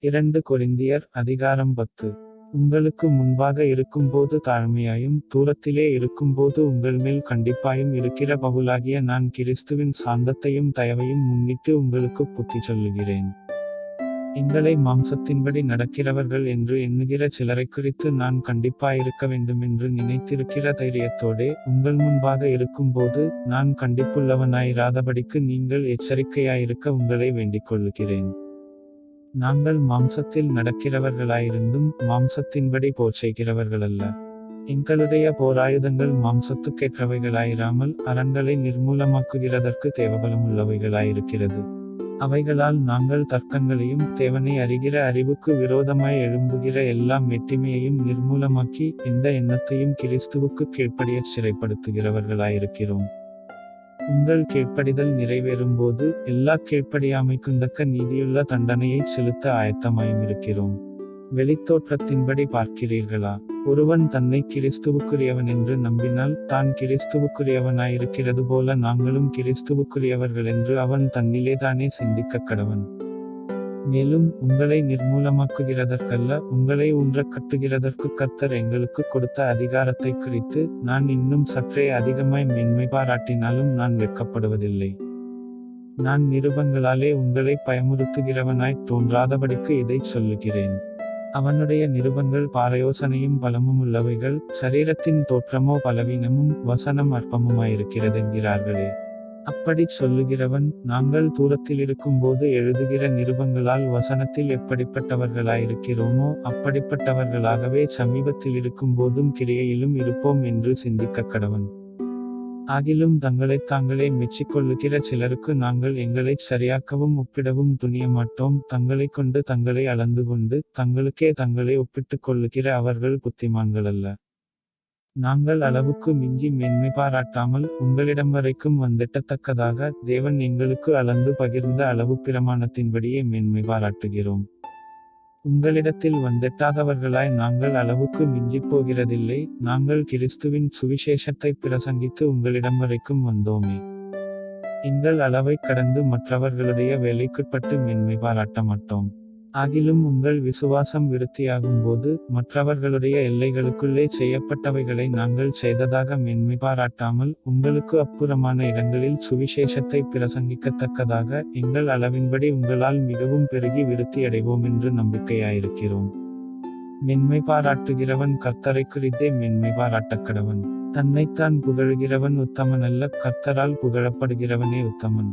2 கொரிந்தியர் அதிகாரம் 10. உங்களுக்கு முன்பாக இருக்கும்போது தாழ்மையாயும் தூரத்திலே இருக்கும்போது உங்கள்மேல் கண்டிப்பாயும் இருக்கிற பவுலாகிய நான் கிறிஸ்துவின் சாந்தத்தையும் தயவையும் முன்னிட்டு உங்களுக்கு புத்தி சொல்லுகிறேன். எங்களை மாம்சத்தின்படி நடக்கிறவர்கள் என்று எண்ணுகிற சிலரைக் குறித்து நான் கண்டிப்பாயிருக்க வேண்டுமென்று நினைத்திருக்கிற தைரியத்தோடே உங்கள் முன்பாக இருக்கும்போது நான் கண்டிப்புள்ளவனாயிராதபடிக்கு நீங்கள் எச்சரிக்கையாயிருக்க உங்களை வேண்டிக் கொள்ளுகிறேன். நாங்கள் மாம்சத்தில் நடக்கிறவர்களாயிருந்தும் மாம்சத்தின்படி போர் செய்கிறவர்களல்ல. எங்களுடைய போராயுதங்கள் மாம்சத்துக்கேற்றவைகளாயிராமல் அரண்களை நிர்மூலமாக்குகிறதற்கு தேவபலமுள்ளவைகளாயிருக்கிறது. அவைகளால் நாங்கள் தர்க்கங்களையும் தேவனை அறிகிற அறிவுக்கு விரோதமாய் எழும்புகிற எல்லா மேட்டிமையையும் நிர்மூலமாக்கி எந்த எண்ணத்தையும் கிறிஸ்துவுக்குக் கீழ்ப்படியச் சிறைப்படுத்துகிறவர்களாயிருக்கிறோம். உங்கள் கீழ்ப்படிதல் நிறைவேறும்போது எல்லா கீழ்ப்படியாமைக்குந்தக்க நீதியுள்ள தண்டனையைச் செலுத்த ஆயத்தமாயுமிருக்கிறோம். வெளித்தோற்றத்தின்படி பார்க்கிறீர்களா? ஒருவன் தன்னை கிறிஸ்துவுக்குரியவனென்று நம்பினால் தான் கிறிஸ்துவுக்குரியவனாயிருக்கிறது போல நாங்களும் கிறிஸ்துவுக்குரியவர்களென்று அவன் தன்னிலேதானே சிந்திக்கக் கடவன். மேலும் உங்களை நிர்மூலமாக்குகிறதற்கல்ல உங்களை ஊன்றக் கட்டுகிறதற்குக் கர்த்தர் எங்களுக்கு கொடுத்த அதிகாரத்தைக் குறித்து நான் இன்னும் சற்றே அதிகமாய் மேன்மை பாராட்டினாலும் நான் வெட்கப்படுவதில்லை. நான் நிருபங்களாலே உங்களை பயமுறுத்துகிறவனாய்த் தோன்றாதபடிக்கு இதைச் சொல்லுகிறேன். அவனுடைய நிருபங்கள் பாரயோசனையும் பலமுமுள்ளவைகள், சரீரத்தின் தோற்றமோ பலவீனமும் வசனம் அற்பமுமாயிருக்கிறதென்கிறார்களே. அப்படிச் சொல்லுகிறவன் நாங்கள் தூரத்திலிருக்கும்போது எழுதுகிற நிருபங்களால் வசனத்தில் எப்படிப்பட்டவர்களாயிருக்கிறோமோ அப்படிப்பட்டவர்களாகவே சமீபத்திலிருக்கும்போதும் கிரியையிலும் இருப்போம் என்று சிந்திக்கக் கடவன். ஆகிலும் தங்களைத் தாங்களே மெச்சிக்கொள்ளுகிற சிலருக்கு நாங்கள் எங்களைச் சரியாக்கவும் ஒப்பிடவும் துணியமாட்டோம். தங்களைக் கொண்டு தங்களை அளந்து கொண்டு தங்களுக்கே தங்களை ஒப்பிட்டுக் கொள்ளுகிற அவர்கள் புத்திமான்களல்ல. நாங்கள் அளவுக்கு மிஞ்சி மேன்மை பாராட்டாமல் உங்களிடம் வரைக்கும் வந்தெட்டத்தக்கதாக தேவன் எங்களுக்கு அளந்து பகிர்ந்த அளவு பிரமாணத்தின்படியே மேன்மை பாராட்டுகிறோம். உங்களிடத்தில் வந்தெட்டாதவர்களாய் நாங்கள் அளவுக்கு மிஞ்சிப் போகிறதில்லை. நாங்கள் கிறிஸ்துவின் சுவிசேஷத்தைப் பிரசங்கித்து உங்களிடம் வரைக்கும் வந்தோமே. எங்கள் அளவைக் கடந்து மற்றவர்களுடைய வேலைக்குட்பட்டு மேன்மை பாராட்ட மாட்டோம். ஆகிலும் உங்கள் விசுவாசம் விருத்தியாகும்போது மற்றவர்களுடைய எல்லைகளுக்குள்ளே செய்யப்பட்டவைகளை நாங்கள் செய்ததாக மேன்மை பாராட்டாமல் உங்களுக்கு அப்புறமான இடங்களில் சுவிசேஷத்தை பிரசங்கிக்கத்தக்கதாக எங்கள் அளவின்படி உங்களால் மிகவும் பெருகி விருத்தியடைவோமென்று நம்பிக்கையாயிருக்கிறோம். மேன்மை பாராட்டுகிறவன் கர்த்தரைக் குறித்தே மேன்மை பாராட்டக்கடவன். தன்னைத்தான் புகழுகிறவன் உத்தமனல்ல, கர்த்தரால் புகழப்படுகிறவனே உத்தமன்.